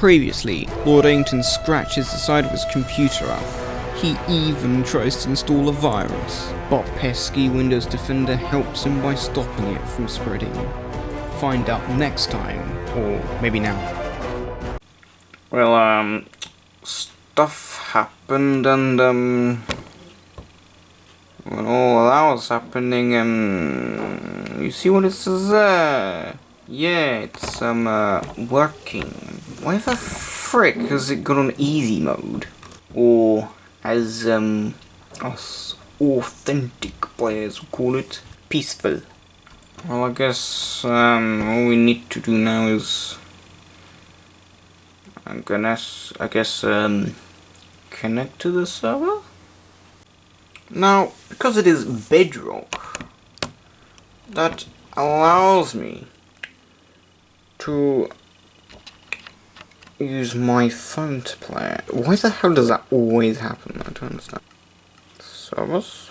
Previously, LordEddington scratches the side of his computer up. He even tries to install a virus, but pesky Windows Defender helps him by stopping it from spreading. Find out next time, or maybe now. Well, stuff happened, and when all that was happening, you see what it says there? Yeah, it's working. Why the frick has it got on easy mode? Or as us authentic players will call it, peaceful. Well, I guess all we need to do now is I guess connect to the server. Now, because it is bedrock, that allows me to use my phone to play it. Why the hell does that always happen? I don't understand. Servers?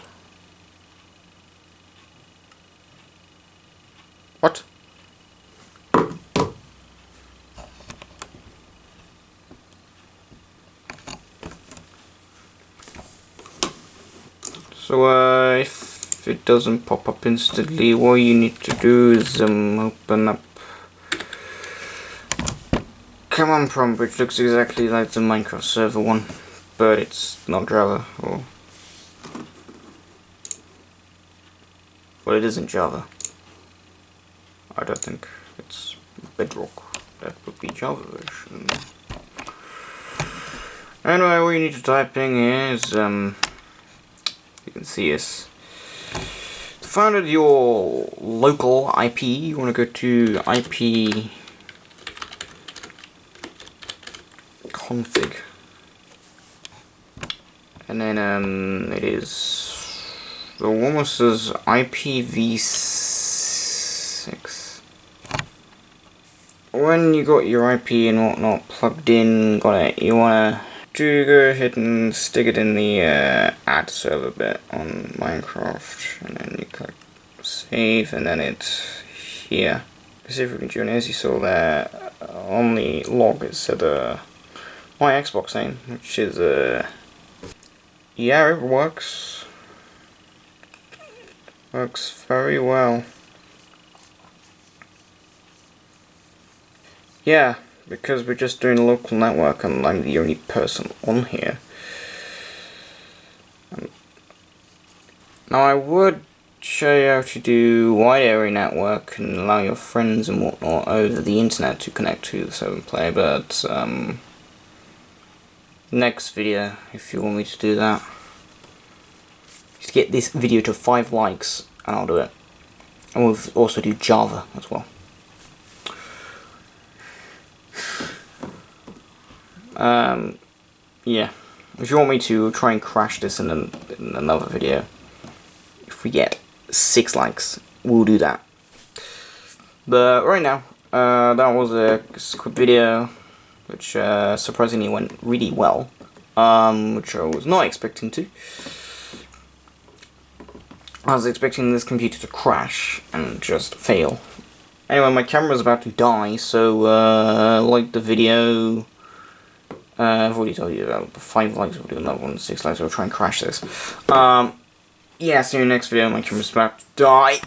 What? So, if it doesn't pop up instantly, what you need to do is open up command prompt, which looks exactly like the Minecraft server one, but it's not Java, or well, it isn't Java. I don't think it's bedrock. That would be Java version. Anyway, what you need to type in here is you can see is to find out your local IP. You want to go to IP config, and then it is the one says IPv6. When you got your IP and whatnot plugged in, you wanna go ahead and stick it in the add server bit on Minecraft, and then you click save, and then it's here. See if we can join. As you saw there on the log, it said my Xbox name, which is yeah, it works very well. Yeah, because we're just doing a local network and I'm the only person on here. Now I would show you how to do wide area network and allow your friends and whatnot over the internet to connect to the server and play, but next video, if you want me to do that, just get this video to 5 likes and I'll do it. And we'll also do Java as well. Yeah, if you want me to try and crash this in another video, if we get 6 likes, we'll do that. But right now, that was a quick video, which surprisingly went really well, which I was not expecting to. I was expecting this computer to crash and just fail. Anyway, my camera's about to die, so like the video. I've already told you about 5 likes, we'll do another one, 6 likes, we'll try and crash this. Yeah, see you in the next video, my camera's about to die.